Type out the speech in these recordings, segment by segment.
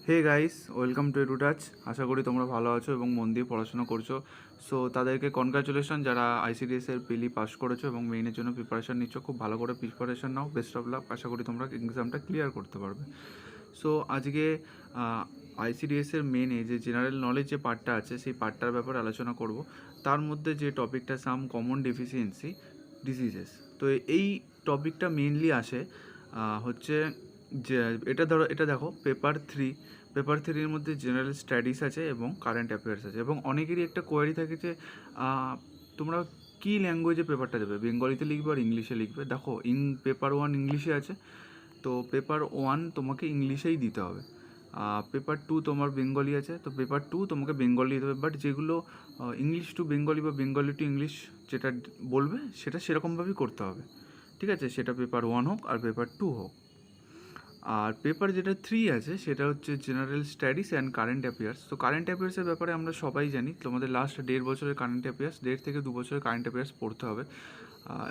Hey guys, welcome to Edutouch. আশা করি তোমরা ভালো আছো এবং মন দিয়ে পড়াশোনা করছো। সো তাদেরকে কনগ্রাচুলেশন যারা আইসিডিএস এর পিলি পাস করেছো এবং মেইনের জন্য প্রিপারেশন নিচ্ছ। খুব ভালো করে প্রিপারেশন নাও, বেস্ট অফ লাক। আশা করি তোমরা এক্সামটা ক্লিয়ার করতে পারবে। সো আজকে আইসিডিএস এর মেনে যে জেনারেল নলেজ যে পার্টটা আছে সেই পার্টটার ব্যাপারে আলোচনা করব। তার মধ্যে যে টপিকটা সাম কমন ডেফিসিয়েন্সি ডিজিজেস, তো এই টপিকটা মেইনলি আসে হচ্ছে যে এটা দেখো পেপার থ্রির মধ্যে জেনারেল স্টাডিজ আছে এবং কারেন্ট অ্যাফেয়ার্স আছে। এবং অনেকেরই একটা কোয়ারি থাকে যে তোমরা কী ল্যাঙ্গুয়েজে পেপারটা দেবে, বেঙ্গলিতে লিখবে আর ইংলিশে লিখবে। দেখো পেপার ওয়ান ইংলিশে আছে, তো পেপার ওয়ান তোমাকে ইংলিশেই দিতে হবে। পেপার টু তোমার বেঙ্গলি আছে, তো পেপার টু তোমাকে বেঙ্গলি দিতে হবে। বাট যেগুলো ইংলিশ টু বেঙ্গলি বা বেঙ্গলি টু ইংলিশ যেটা বলবে সেটা সেরকমভাবেই করতে হবে, ঠিক আছে? সেটা পেপার ওয়ান হোক আর পেপার টু হোক। আর পেপার যেটা থ্রি আছে সেটা হচ্ছে general studies and current affairs. তো কারেন্ট অ্যাফেয়ার্সের ব্যাপারে আমরা সবাই জানি, তোমাদের লাস্ট 1.5 বছরের কারেন্ট অ্যাফেয়ার্স, 1.5 থেকে 2 বছরের কারেন্ট অ্যাফেয়ার্স পড়তে হবে।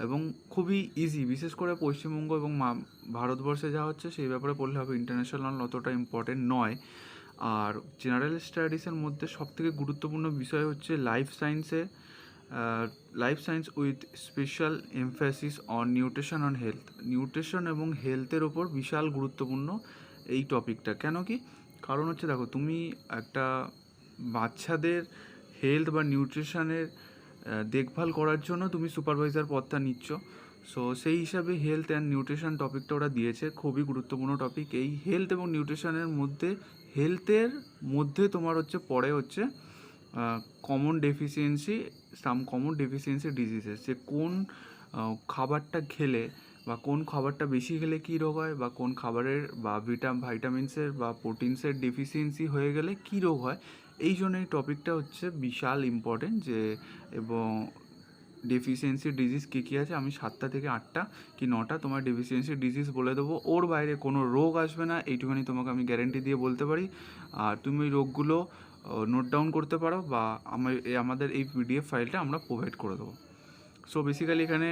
এবং খুবই ইজি, বিশেষ করে পশ্চিমবঙ্গ এবং ভারতবর্ষে যা হচ্ছে সেই ব্যাপারে পড়লে হবে। ইন্টারন্যাশনাল অতটা ইম্পর্টেন্ট নয়। আর জেনারেল স্টাডিজের মধ্যে সবথেকে গুরুত্বপূর্ণ বিষয় হচ্ছে life science with special emphasis on nutrition on health. Nutrition এবং হেলথের ওপর বিশাল গুরুত্বপূর্ণ এই টপিকটা। কেন কি? কারণ হচ্ছে দেখো, তুমি একটা বাচ্চাদের হেলথ বা নিউট্রিশনের দেখভাল করার জন্য তুমি সুপারভাইজার পদটা নিচ্ছ। সো সেই হিসাবে হেলথ অ্যান্ড নিউট্রিশন টপিকটা ওরা দিয়েছে, খুবই গুরুত্বপূর্ণ টপিক। এই হেলথ এবং নিউট্রিশনের মধ্যে, হেলথের মধ্যে তোমার পড়ে হচ্ছে কমন ডেফিসিয়েন্সি ডিজিজেস, যে কোন খাবারটা খেলে বা কোন খাবারটা বেশি খেলে কী রোগ হয়, বা কোন খাবারের বা ভাইটামিনসের বা প্রোটিনসের ডেফিসিয়েন্সি হয়ে গেলে কী রোগ হয়। এই জন্য এই টপিকটা হচ্ছে বিশাল ইম্পর্টেন্ট। এবং ডেফিসিয়েন্সি ডিজিজ কী কী আছে, আমি 7টা থেকে 8টা কি 9টা তোমার ডেফিসিয়েন্সি ডিজিজ বলে দেবো। ওর বাইরে কোনো রোগ আসবে না, এইটুখানি তোমাকে আমি গ্যারেন্টি দিয়ে বলতে পারি। আর তুমি ওই রোগগুলো নোট ডাউন করতে পারো, বা আমাদের এই পিডিএফ ফাইলটা আমরা প্রোভাইড করে দেবো। সো বেসিক্যালি এখানে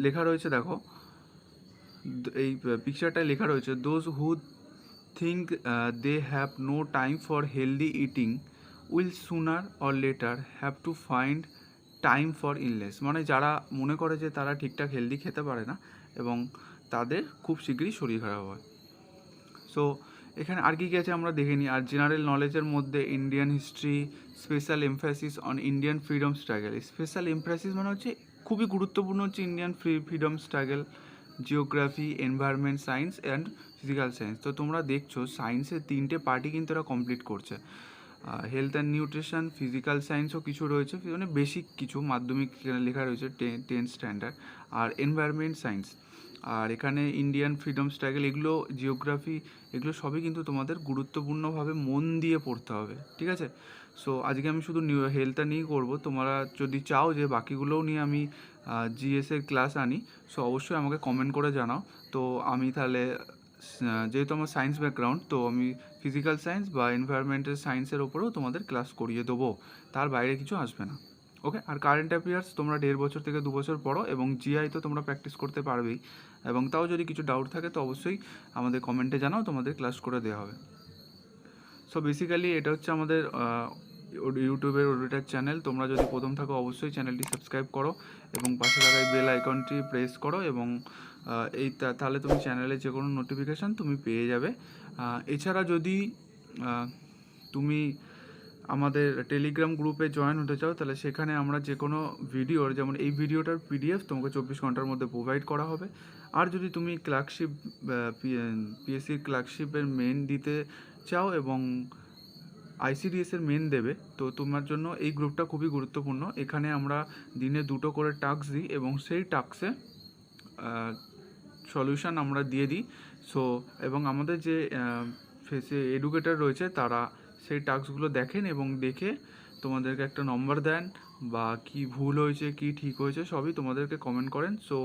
লেখা রয়েছে, দেখো এই পিকচারটায় লেখা রয়েছে, those who think they have no time for healthy eating will sooner or later have to find time for illness. মানে যারা মনে করে যে তারা ঠিকঠাক হেলদি খেতে পারে না এবং তাদের খুব শীঘ্রই শরীর খারাপ হয়। সো এখানে আর কী কী আছে আমরা দেখে নিই। আর জেনারেল নলেজের মধ্যে Indian history, special emphasis on Indian freedom struggle. Special emphasis মানে হচ্ছে খুবই গুরুত্বপূর্ণ হচ্ছে Indian freedom struggle, geography, environment science and physical science. তো তোমরা দেখছো সায়েন্সের 3টে পার্টি কিন্তু এরা কমপ্লিট করছে। হেলথ অ্যান্ড নিউট্রিশন, ফিজিক্যাল সায়েন্সও কিছু রয়েছে, মানে বেসিক কিছু মাধ্যমিক লেখা রয়েছে 10th স্ট্যান্ডার্ড। আর এনভায়রনমেন্ট সায়েন্স, আর এখানে ইন্ডিয়ান ফ্রিডম স্ট্রাগল, এগুলো জিওগ্রাফি, এগুলো সবই কিন্তু তোমাদের গুরুত্বপূর্ণভাবে মন দিয়ে পড়তে হবে, ঠিক আছে? সো আজকে আমি শুধু হেলথটা নিয়েই করবো। তোমরা যদি চাও যে বাকিগুলোও নিয়ে আমি জিএসের ক্লাস আনি, সো অবশ্যই আমাকে কমেন্ট করে জানাও। তো আমি তাহলে যেহেতু আমার সায়েন্স ব্যাকগ্রাউন্ড, তো আমি ফিজিক্যাল সায়েন্স বা এনভায়রনমেন্টাল সায়েন্সের ওপরেও তোমাদের ক্লাস করিয়ে দেবো, তার বাইরে কিছু আসবে না। ওকে। আর কারেন্ট অ্যাফেয়ার্স তোমরা 1.5 বছর থেকে 2 বছর পড়ো, এবং জিআই তো তোমরা প্র্যাকটিস করতে পারবেই। এবং তাও যদি কিছু ডাউট থাকে তো অবশ্যই আমাদের কমেন্টে জানাও, তোমাদের ক্লাস করে দেওয়া হবে। সো বেসিক্যালি এটা হচ্ছে আমাদের ইউটিউবের অডিটার চ্যানেল। তোমরা যদি প্রথম থাকো অবশ্যই চ্যানেলটি সাবস্ক্রাইব করো এবং পাশে থাকা বেল আইকনটি প্রেস করো, এবং তাহলে তুমি চ্যানেলের যে কোনো নোটিফিকেশান তুমি পেয়ে যাবে। এছাড়া যদি তুমি আমাদের টেলিগ্রাম গ্রুপে জয়েন হতে চাও, তাহলে সেখানে আমরা যে কোনো ভিডিওর, যেমন এই ভিডিওটার পিডিএফ তোমাকে 24 ঘন্টার মধ্যে প্রোভাইড করা হবে। আর যদি তুমি ক্লার্কশিপ, পিএসসির ক্লার্কশিপের মেন দিতে চাও এবং আইসিডিএসের মেন দেবে, তো তোমার জন্য এই গ্রুপটা খুবই গুরুত্বপূর্ণ। এখানে আমরা দিনে 2টো করে টাস্ক দিই এবং সেই টাস্কে সলিউশন আমরা দিয়ে দিই। সো এবং আমাদের যে এডুকেটর রয়েছে তারা সেই টাস্কগুলো দেখেন এবং দেখে তোমাদেরকে একটা নম্বর দেন, বা কি ভুল হয়েছে কি ঠিক হয়েছে সবই তোমাদেরকে কমেন্ট করেন। সো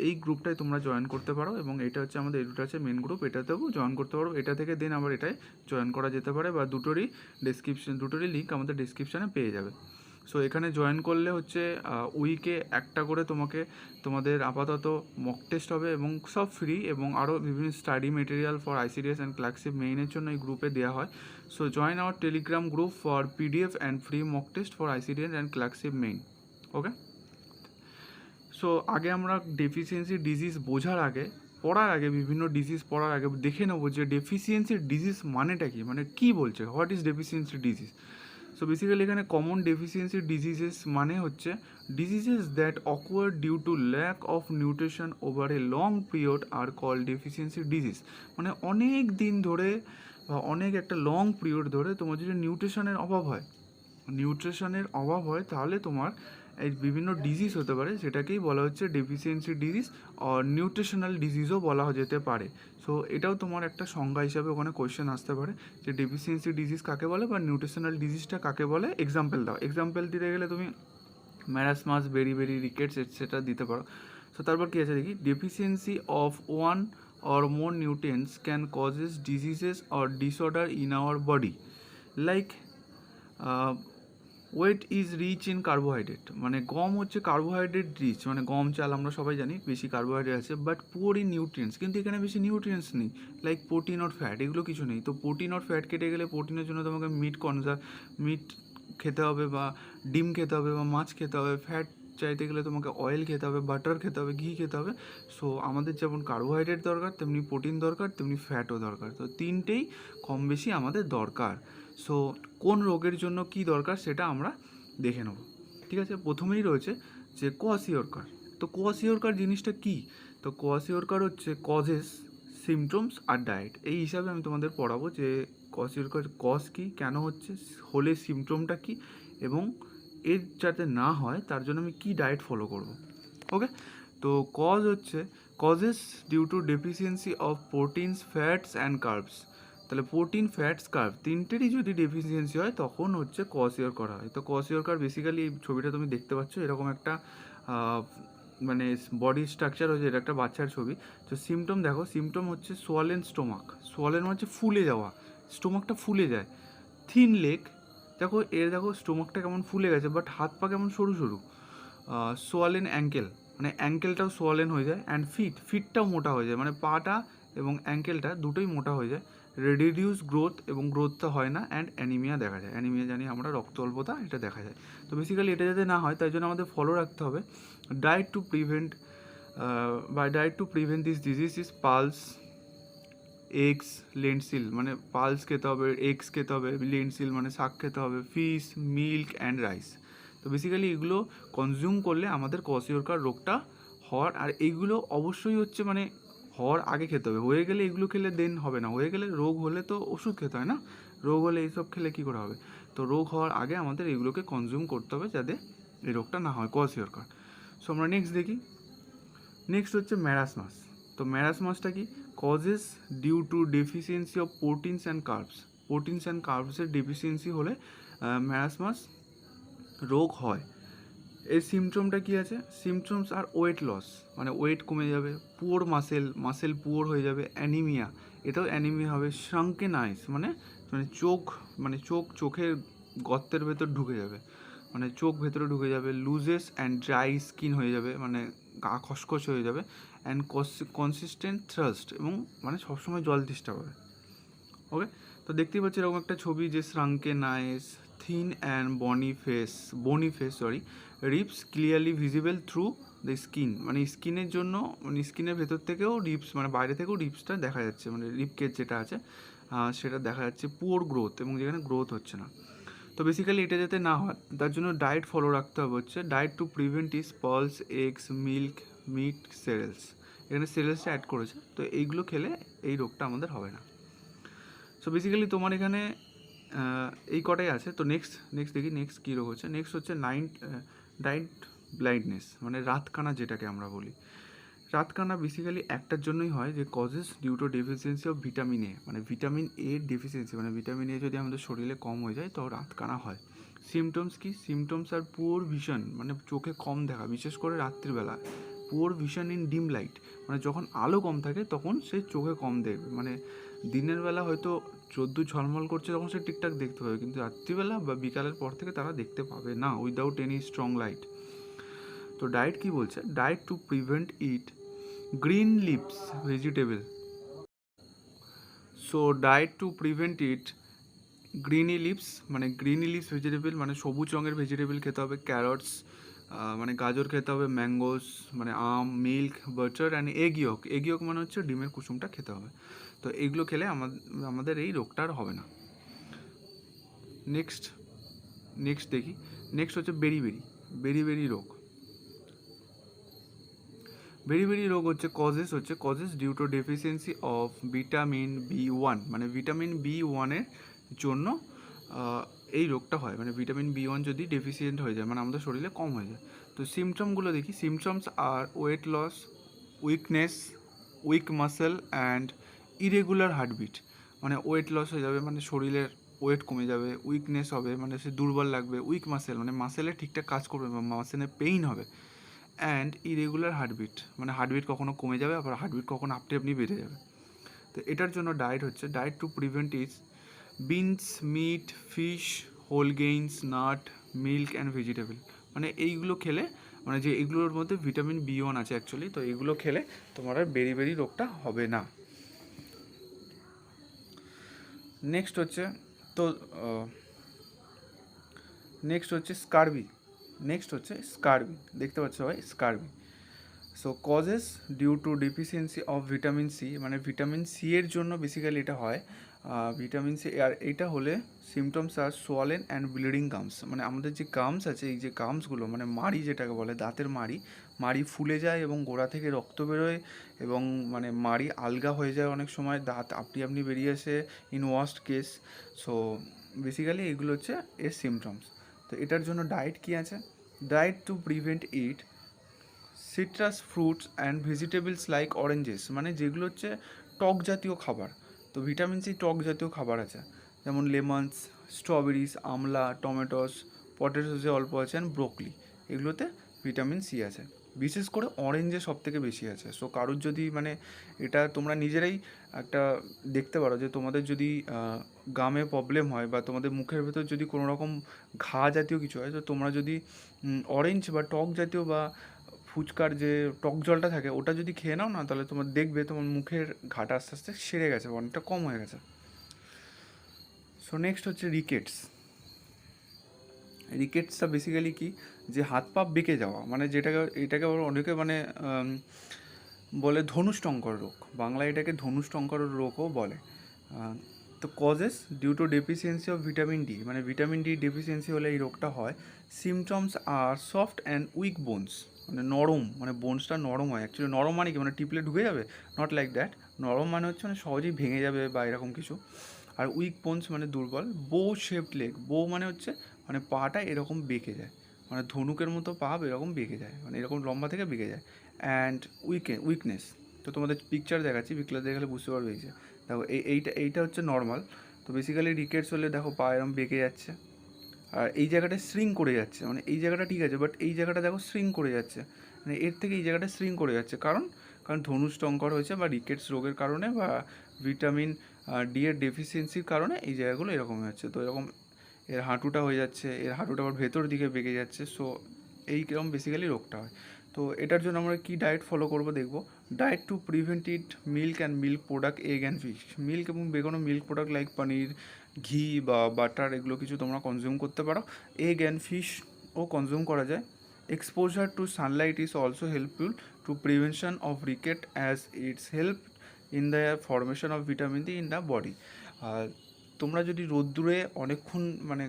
এই গ্রুপটায় তোমরা জয়েন করতে পারো, এবং এটা হচ্ছে আমাদের এডুটাচের মেন গ্রুপ, এটাতেও জয়েন করতে পারো। এটা থেকে দেন আবার এটায় জয়েন করা যেতে পারে, বা দুটোরই লিঙ্ক আমাদের ডিসক্রিপশানে পেয়ে যাবে। সো এখানে জয়েন করলে হচ্ছে উইকে একটা করে তোমাদের আপাতত মক টেস্ট হবে এবং সব ফ্রি, এবং আরও বিভিন্ন study material for ICDS and clerkship মেইনের জন্য এই গ্রুপে দেওয়া হয়। So join our Telegram group for PDF and free mock test for ICDS and clerkship main. Okay, so আগে আমরা ডেফিসিয়েন্সি ডিজিজ পড়ার আগে বিভিন্ন ডিজিজ পড়ার আগে দেখে নেবো যে ডেফিসিয়েন্সি ডিজিজ মানেটা কি, মানে কী বলছে, what is deficiency disease. So basically এখানে কমন ডেফিসিয়েন্সি ডিজিজেস মানে হচ্ছে diseases that occur due to lack of nutrition over a long period are call deficiency disease. মানে অনেক দিন ধরে বা অনেক একটা লং পিরিয়ড ধরে তোমার যদি নিউট্রিশনের অভাব হয় তাহলে তোমার এই বিভিন্ন ডিজিজ হতে পারে, সেটাকেই বলা হচ্ছে ডেফিসিয়েন্সি ডিজিজ, আর নিউট্রিশনাল ডিজিজও বলা যেতে পারে। সো এটাও তোমার একটা সংজ্ঞা হিসাবে ওখানে কোয়েশ্চেন আসতে পারে যে ডেফিসিয়েন্সি ডিজিজ কাকে বলে বা নিউট্রিশনাল ডিজিজটা কাকে বলে, এক্সাম্পল দাও। এক্সাম্পল দিতে গেলে তুমি ম্যারাসমাস, বেরি রিকেটস এটসেট্রা দিতে পারো। সো তারপর কী আছে দেখি, deficiency of one or more nutrients can causes diseases or disorder in our body like wheat is rich in carbohydrate. মানে গম হচ্ছে কার্বোহাইড্রেট রিচ, মানে গম চাল আমরা সবাই জানি বেশি কার্বোহাইড্রেট আছে, বাট পুয়ার ইন নিউট্রিয়েন্টস, কিন্তু এখানে বেশি নিউট্রিয়েন্টস নেই, লাইক প্রোটিন আর ফ্যাট, এগুলো কিছু নেই। তো প্রোটিন আর ফ্যাট কেটে গেলে প্রোটিনের জন্য তোমাকে মিট খেতে হবে বা ডিম খেতে হবে বা মাছ খেতে হবে। ফ্যাট চাইতে গেলে তোমাকে অয়েল খেতে হবে, বাটার খেতে হবে, ঘি খেতে হবে। সো আমাদের যেমন কার্বোহাইড্রেট দরকার, তেমনি প্রোটিন দরকার, তেমনি ফ্যাটও দরকার। তো তিনটেই কম বেশি আমাদের দরকার। সো কোন রোগের জন্য কি দরকার সেটা আমরা দেখে নেব, ঠিক আছে। প্রথমেই রয়েছে যে কোয়াশিওরকার। তো কোয়াশিওরকার জিনিসটা কি? তো কোয়াশিওরকার হচ্ছে কজেস, সিমটমস আর ডায়েট। এই হিসাবে আমি তোমাদের পড়াবো যে কোয়াশিওরকার কজ কী, কেন হচ্ছে, হলে সিমটমটা কী, এবং এর যাতে না হয় তার জন্য আমি কী ডায়েট ফলো করব। ওকে, তো কজ হচ্ছে causes due to deficiency of proteins, fats and carbs. তাহলে প্রোটিন, ফ্যাটস, কার্ব তিনটেরই যদি ডেফিসিয়েন্সি হয় তখন হচ্ছে কোয়াশিওরকার হয়। তো কোয়াশিওরকার বেসিক্যালি এই ছবিটা তুমি দেখতে পাচ্ছ, এরকম একটা মানে বডি স্ট্রাকচার হচ্ছে, এটা একটা বাচ্চার ছবি। তো সিমটম দেখো, সিমটম হচ্ছে সোয়ালেন স্টোমাক, সোয়ালেন হচ্ছে ফুলে যাওয়া, স্টোমাকটা ফুলে যায়। থিন লেগ, দেখো দেখো স্টোমাকটা কেমন ফুলে গেছে, বাট হাত পা কেমন সরু সরু। সোয়ালেন অ্যাঙ্কেল, মানে অ্যাঙ্কেলটাও সোয়ালেন হয়ে যায়। অ্যান্ড ফিটটাও মোটা হয়ে যায়, মানে পাটা এবং অ্যাঙ্কেলটা দুটোই মোটা হয়ে যায়। রিডিউস গ্রোথ, এবং গ্রোথটা হয় না। অ্যান্ড অ্যানিমিয়া দেখা যায়, অ্যানিমিয়া জানি আমরা রক্ত অল্পতা, এটা দেখা যায়। তো বেসিক্যালি এটা যাতে না হয় তাই জন্য আমাদের ফলো রাখতে হবে diet to prevent this disease is pulse, eggs, lentils, মানে পালস খেতে হবে, এগস খেতে হবে, লেন্টসিল মানে শাক খেতে হবে, ফিশ, মিল্ক অ্যান্ড রাইস। তো বেসিক্যালি এগুলো কনজিউম করলে আমাদের কোয়াশিওরকার রোগটা হওয়ার, আর এইগুলো অবশ্যই হচ্ছে মানে হওয়ার আগে খেতে হবে। হয়ে গেলে এগুলো খেলে দেন হবে না, হয়ে গেলে রোগ হলে তো ওষুধ খেতে হয় না, রোগ হলে এইসব খেলে কী করে হবে। তো রোগ হওয়ার আগে আমাদের এগুলোকে কনজিউম করতে হবে যাতে এই রোগটা না হয়, কোয়াশিওরকার। সো আমরা নেক্সট দেখি, নেক্সট হচ্ছে ম্যারাসমাস। তো ম্যারাসমাসটা কি? Causes due to deficiency of proteins and carbs. Proteins and কার্বসের ডেফিসিয়েন্সি হলে ম্যারাসমাস রোগ হয়। এর সিমটমটা কী আছে? সিমটমস আর ওয়েট লস, মানে ওয়েট কমে যাবে, পুওর মাসেল পুওর হয়ে যাবে, অ্যানিমিয়া, এটাও অ্যানিমিয়া হবে, শ্রাঙ্কেন আইস, মানে চোখের গর্তের ভেতর ঢুকে যাবে, মানে চোখ ভেতরে ঢুকে যাবে, লুজেস অ্যান্ড ড্রাই স্কিন হয়ে যাবে, মানে গা খসখস হয়ে যাবে, অ্যান্ড কনসিস্টেন্ট থ্রাস্ট, এবং মানে সবসময় জল তেষ্টা পাবে। ওকে, তো দেখতেই পাচ্ছি এরকম একটা ছবি যে শ্রাঙ্কেন আইস, থিন অ্যান্ড বনি face, ribs clearly visible through the skin, মানে স্কিনের জন্য, মানে স্কিনের ভেতর থেকেও রিপস, মানে বাইরে থেকেও রিপসটা দেখা যাচ্ছে, মানে রিপ কেজ যেটা আছে সেটা দেখা যাচ্ছে। পুওর গ্রোথ, এবং যেখানে গ্রোথ হচ্ছে না। তো বেসিক্যালি এটা যাতে না হয় তার জন্য ডায়েট ফলো রাখতে হবে হচ্ছে diet to prevent is pulse, eggs, milk, meat, cereals, এখানে সেরেলসটা অ্যাড করেছে। তো এইগুলো খেলে এই রোগটা আমাদের হবে না। সো বেসিক্যালি তোমার এখানে এই কটাই আছে। তো নেক্সট দেখি নেক্সট কী রোগ হচ্ছে। নেক্সট হচ্ছে নাইট ব্লাইন্ডনেস, মানে রাতকানা যেটাকে আমরা বলি। রাতকানা বেসিক্যালি একটার জন্যই হয়, যে causes due to deficiency of vitamin A, মানে ভিটামিন এ ডেফিসিয়েন্সি, মানে ভিটামিন এ যদি আমাদের শরীরে কম হয়ে যায় তো রাতকানা হয়। সিমটমস কি? সিমটমস আর পুওর ভিশন, মানে চোখে কম দেখা, বিশেষ করে রাত্রিবেলা, poor vision in dim light, মানে যখন আলো কম থাকে তখন সে চোখে কম দেখবে, মানে দিনের বেলা হয়তো রোদ্দুর ঝলমল করছে তখন সে ঠিকঠাক দেখতে পাবে, কিন্তু রাত্রিবেলা বা বিকালের পর থেকে তারা দেখতে পাবে না উইদাউট এনি স্ট্রং লাইট। তো ডায়েট কি বলছে, diet to prevent it green leaves vegetable. So diet to prevent it greeny leaves, মানে গ্রিনি লিভস ভেজিটেবল মানে সবুজ রঙের ভেজিটেবল খেতে হবে, ক্যারটস মানে গাজর খেতে হবে, ম্যাঙ্গোস মানে আম, milk, butter and egg yolk, egg yolk মানে হচ্ছে ডিমের কুসুমটা খেতে হবে। তো এগুলো খেলে আমাদের এই রোগটা আর হবে না। নেক্সট দেখি, নেক্সট হচ্ছে বেরি রোগ। বেরি রোগ হচ্ছে causes due to deficiency of vitamin B1, মানে ভিটামিন B1-এর জন্য এই রোগটা হয়, মানে ভিটামিন B1 যদি ডেফিসিয়েন্ট হয়ে যায় মানে আমাদের শরীরে কম হয়ে যায়। তো সিমটমগুলো দেখি, symptoms are weight loss, weakness, weak muscle and irregular heartbeat, মানে ওয়েট লস হয়ে যাবে মানে শরীরের ওয়েট কমে যাবে, উইকনেস হবে মানে সে দুর্বল লাগবে, উইক মাসেল মানে মাসেলে ঠিকঠাক কাজ করবে বা মাসেলে পেইন হবে, অ্যান্ড ইরেগুলার হার্টবিট মানে হার্টবিট কখনো কমে যাবে আবার হার্টবিট কখনো আপনি বেড়ে যাবে। তো এটার জন্য diet to prevent is beans, meat, fish, whole grains, nut, milk and vegetable, মানে এইগুলো খেলে মানে যে এগুলোর মধ্যে ভিটামিন B1 আছে অ্যাকচুয়ালি, তো এগুলো খেলে তোমার আর বেরি রোগটা হবে না। নেক্সট হচ্ছে স্কারবি, দেখতে পাচ্ছ ভাই scurvy. So causes due to deficiency of vitamin C, মানে ভিটামিন সি এর জন্য বেসিক্যালি এটা হয়, ভিটামিন সি। আর এটা হলে symptoms are swollen and bleeding gums, মানে আমাদের যে গামস আছে এই যে গামসগুলো মানে মাড়ি যেটাকে বলে দাঁতের মাড়ি ফুলে যায় এবং গোড়া থেকে রক্ত বেরোয় এবং মানে মাড়ি আলগা হয়ে যায়, অনেক সময় দাঁত আপনি বেরিয়ে আসে in worst case. So basically এগুলো হচ্ছে এর সিমটমস। তো এটার জন্য ডায়েট কী আছে, diet to prevent it citrus fruits and vegetables like oranges, মানে যেগুলো হচ্ছে টক জাতীয় খাবার। তো ভিটামিন সি টক জাতীয় খাবার আছে, যেমন লেমনস, স্ট্রবেরিজ, আমলা, টমেটোস, পটেটোসে অল্প আছে অ্যান্ড ব্রোকলি, এগুলোতে ভিটামিন সি আছে। বিশেষ করে অরেঞ্জে সব থেকে বেশি আছে। সো কারোর যদি মানে এটা তোমরা নিজেরাই একটা দেখতে পারো যে তোমাদের যদি গামে প্রবলেম হয় বা তোমাদের মুখের ভেতর যদি কোনো রকম ঘা জাতীয় কিছু হয়, তো তোমরা যদি অরেঞ্জ বা টক জাতীয় বা ফুচকার যে টক জলটা থাকে ওটা যদি খেয়ে নাও না, তাহলে তোমার দেখবে তোমার মুখের ঘাটা আস্তে আস্তে সেরে গেছে, অনেকটা কম হয়ে গেছে। সো নেক্সট হচ্ছে রিকেটসটা বেসিক্যালি কি, যে হাত পা বেঁকে যাওয়া, মানে এটাকে অনেকে মানে বলে ধনুষ্টঙ্কর রোগ, বাংলায় এটাকে ধনুষ্টঙ্কর রোগও বলে। তো causes due to deficiency of vitamin D, মানে ভিটামিন ডি ডেফিসিয়েন্সি হলে এই রোগটা হয়। Symptoms are soft and weak bones, মানে নরম, মানে বোনসটা নরম হয়, অ্যাকচুয়ালি নরম মানে কি মানে টিপলে ঢুকে যাবে, নট লাইক দ্যাট, নরম মানে হচ্ছে মানে সহজেই ভেঙে যাবে বা এরকম কিছু। আর উইক বোনস মানে দুর্বল। বো শেপড লেগ, বো মানে হচ্ছে মানে পাটা এরকম বেঁকে যায়, মানে ধনুকের মতো পা এরকম বেঁকে যায়, মানে এরকম লম্বা থেকে বেঁকে যায়। অ্যান্ড উইকনেস, তো তোমাদের পিকচার দেখাচ্ছি, পিকচার দেখালে বুঝতে পারবে। এই যে দেখো এইটা হচ্ছে নর্মাল। তো বেসিক্যালি রিকেটস হলে দেখো পা এরকম বেঁকে যাচ্ছে আর এই জায়গাটা শ্রিঙ্ক করে যাচ্ছে, মানে এই জায়গাটা ঠিক আছে বাট এই জায়গাটা দেখো শ্রিঙ্ক করে যাচ্ছে, মানে এর থেকে এই জায়গাটা শ্রিঙ্ক করে যাচ্ছে, কারণ ধনুষ্টঙ্কর হয়েছে বা রিকেটস রোগের কারণে বা ভিটামিন ডি এর ডেফিসিয়েন্সির কারণে এই জায়গাগুলো এরকম হচ্ছে। তো এরকম এর হাঁটুটা হয়ে যাচ্ছে, এর হাঁটুটা আবার ভেতর দিকে বেঁকে যাচ্ছে। সো এইরকম বেসিক্যালি রোগটা হয়। তো এটার জন্য আমরা কি ডায়েট ফলো করবো দেখবো। Diet to prevent it milk and milk product, egg and fish, milk এবং বেগুনো মিল্ক প্রোডাক্ট লাইক পনির, ঘি বা বাটার, এগুলো কিছু তোমরা কনজিউম করতে পারো। এগ অ্যান্ড ফিশও কনজিউম করা যায়। Exposure to sunlight is also helpful to prevention of rickets as it's help in the formation of vitamin D in the body. আর তোমরা যদি রোদ্দুরে অনেকক্ষণ মানে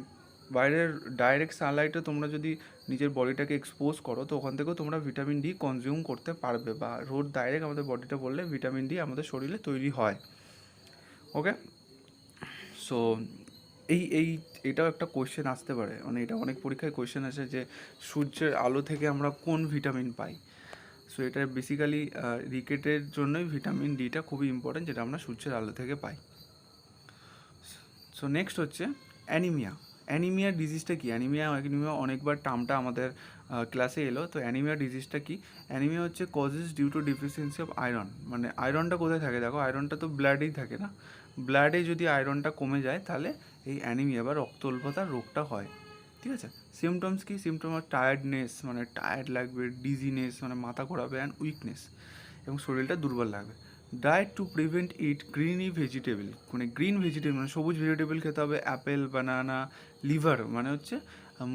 বাইরের ডাইরেক্ট সানলাইটে তোমরা যদি নিজের বডিটাকে এক্সপোজ করো, তো ওখান থেকেও তোমরা ভিটামিন ডি কনজিউম করতে পারবে, বা রোদ ডাইরেক্ট আমাদের বডিটা বললে ভিটামিন ডি আমাদের শরীরে তৈরি হয়। ওকে, সো এটাও একটা কোয়েশ্চেন আসতে পারে, মানে এটা অনেক পরীক্ষায় কোয়েশ্চেন আসে যে সূর্যের আলো থেকে আমরা কোন ভিটামিন পাই। সো এটা বেসিক্যালি রিকেটের জন্যই ভিটামিন ডিটা খুবই ইম্পর্টেন্ট, যেটা আমরা সূর্যের আলো থেকে পাই। সো নেক্সট হচ্ছে অ্যানিমিয়া ডিজিজটা কি। অ্যানিমিয়া অনেকবার টার্মটা আমাদের ক্লাসে এলো। তো অ্যানিমিয়া ডিজিজটা কি? অ্যানিমিয়া হচ্ছে causes due to deficiency of iron. মানে আয়রনটা কোথায় থাকে দেখো, আয়রনটা তো ব্লাডেই থাকে না, ব্লাডে যদি আয়রনটা কমে যায় তাহলে এই অ্যানিমিয়া বা রক্ত অল্পতার রোগটা হয়। ঠিক আছে। সিমটমস কি? সিমটম আর টায়ার্ডনেস, মানে টায়ার্ড লাগবে, ডিজিনেস মানে মাথা ঘোরাবে, অ্যান্ড উইকনেস এবং শরীরটা দুর্বল লাগবে। Diet to prevent it গ্রিনি vegetable, মানে গ্রিন ভেজিটেবল মানে সবুজ ভেজিটেবল খেতে হবে, অ্যাপেল, বানানা, লিভার মানে হচ্ছে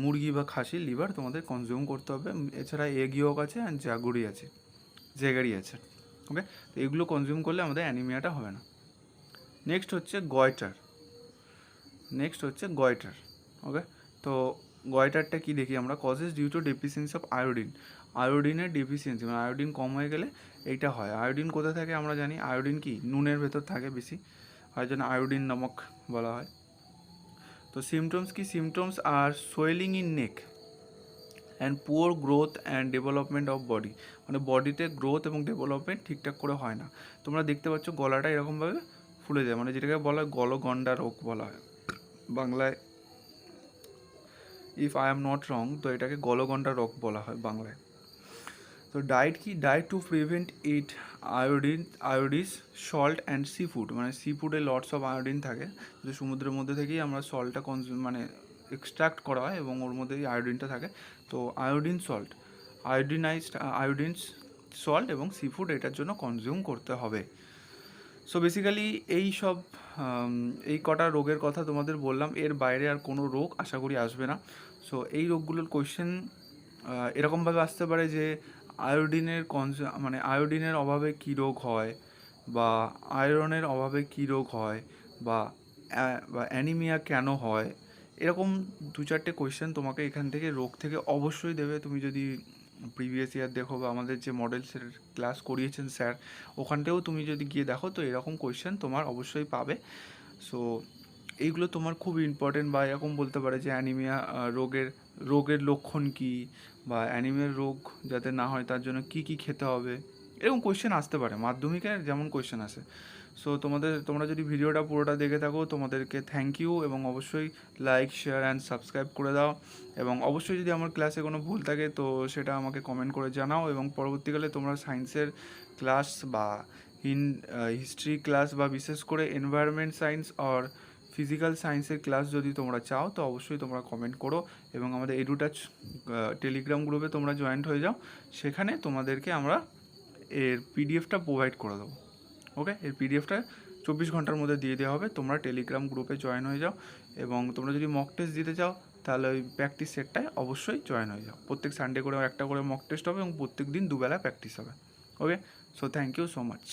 মুরগি বা খাসির লিভার তোমাদের কনজিউম করতে হবে। এছাড়া এগ ইয়ক আছে অ্যান্ড জ্যাগারি আছে। ওকে, তো এগুলো কনজিউম করলে আমাদের অ্যানিমিয়াটা হবে না। নেক্সট হচ্ছে গয়টার। ওকে, তো গয়টারটা কি দেখি আমরা? Causes due to deficiency of iodine. আয়োডিনের ডেফিসিয়েন্সি মানে আয়োডিন কম হয়ে গেলে এইটা হয়। আয়োডিন কোথায় থাকে আমরা জানি, আয়োডিন কি নুনের ভেতর থাকে বেশি, হয় জন্য আয়োডিন নামক বলা হয়। তো সিমটমস কি? Symptoms are swelling in neck and poor growth and development of body, মানে বডিতে গ্রোথ এবং ডেভেলপমেন্ট ঠিকঠাক করে হয় না। তোমরা দেখতে পাচ্ছ গলাটা এরকমভাবে ফুলে যায়, মানে যেটাকে বলা হয় গলগন্ডা রোগ বলা হয় বাংলায়, if I am not wrong, তো এটাকে গলগন্ডা রোগ বলা হয় বাংলায়। তো ডায়েট কি? Diet to prevent it iodised, salt and sea food, মানে সি ফুডে লটস অফ আয়োডিন থাকে, যে সমুদ্রের মধ্যে থেকেই আমরা সল্টটা মানে এক্সট্রাক্ট করা হয় এবং ওর মধ্যেই আয়োডিনটা থাকে। তো আয়োডিন সল্ট এবং সি ফুড এটার জন্য কনজিউম করতে হবে। সো বেসিক্যালি এই কটা রোগের কথা তোমাদের বললাম, এর বাইরে আর কোনো রোগ আশা করি আসবে না। সো এই রোগগুলোর কোয়েশ্চেন এরকমভাবে আসতে পারে যে মানে আয়োডিনের অভাবে কী রোগ হয়, বা আয়রনের অভাবে কী রোগ হয়, বা অ্যানিমিয়া কেন হয়, এরকম 2-4টে কোয়েশ্চেন তোমাকে এখান থেকে রোগ থেকে অবশ্যই দেবে। তুমি যদি প্রিভিয়াস ইয়ার দেখো বা আমাদের যে মডেলসের ক্লাস করিয়েছেন স্যার, ওখানটাও তুমি যদি গিয়ে দেখো তো এরকম কোয়েশ্চেন তোমার অবশ্যই পাবে। সো এইগুলো তোমার খুব ইম্পর্টেন্ট, বা এরকম বলতে পারে যে অ্যানিমিয়া রোগের লক্ষণ কী, বা অ্যানিমিয়ার রোগ যাতে না হয় তার জন্য কী কী খেতে হবে, এরকম কোয়েশ্চেন আসতে পারে মাধ্যমিকের যেমন কোয়েশ্চেন আসে। সো তোমরা যদি ভিডিওটা পুরোটা দেখে থাকো তোমাদেরকে থ্যাংক ইউ, এবং অবশ্যই লাইক, শেয়ার অ্যান্ড সাবস্ক্রাইব করে দাও। এবং অবশ্যই যদি আমার ক্লাসে কোনো ভুল থাকে তো সেটা আমাকে কমেন্ট করে জানাও, এবং পরবর্তীকালে তোমরা সায়েন্সের ক্লাস বা হিস্ট্রি ক্লাস বা বিশেষ করে এনভায়রনমেন্ট সায়েন্স আর ফিজিক্যাল সায়েন্সের ক্লাস যদি তোমরা চাও তো অবশ্যই তোমরা কমেন্ট করো, এবং আমাদের এডুটাচ টেলিগ্রাম গ্রুপে তোমরা জয়েন্ট হয়ে যাও। সেখানে তোমাদেরকে আমরা এর পিডিএফটা প্রোভাইড করে দেবো। ওকে, এর পিডিএফটা 24 ঘন্টার মধ্যে দিয়ে দেওয়া হবে। তোমরা টেলিগ্রাম গ্রুপে জয়েন হয়ে যাও, এবং তোমরা যদি মক টেস্ট দিতে চাও তাহলে ওই প্র্যাকটিস সেটটায় অবশ্যই জয়েন হয়ে যাও। প্রত্যেক সানডে করে একটা করে মক টেস্ট হবে, এবং প্রত্যেক দিন 2 বেলা প্র্যাকটিস হবে। Okay, so thank you so much.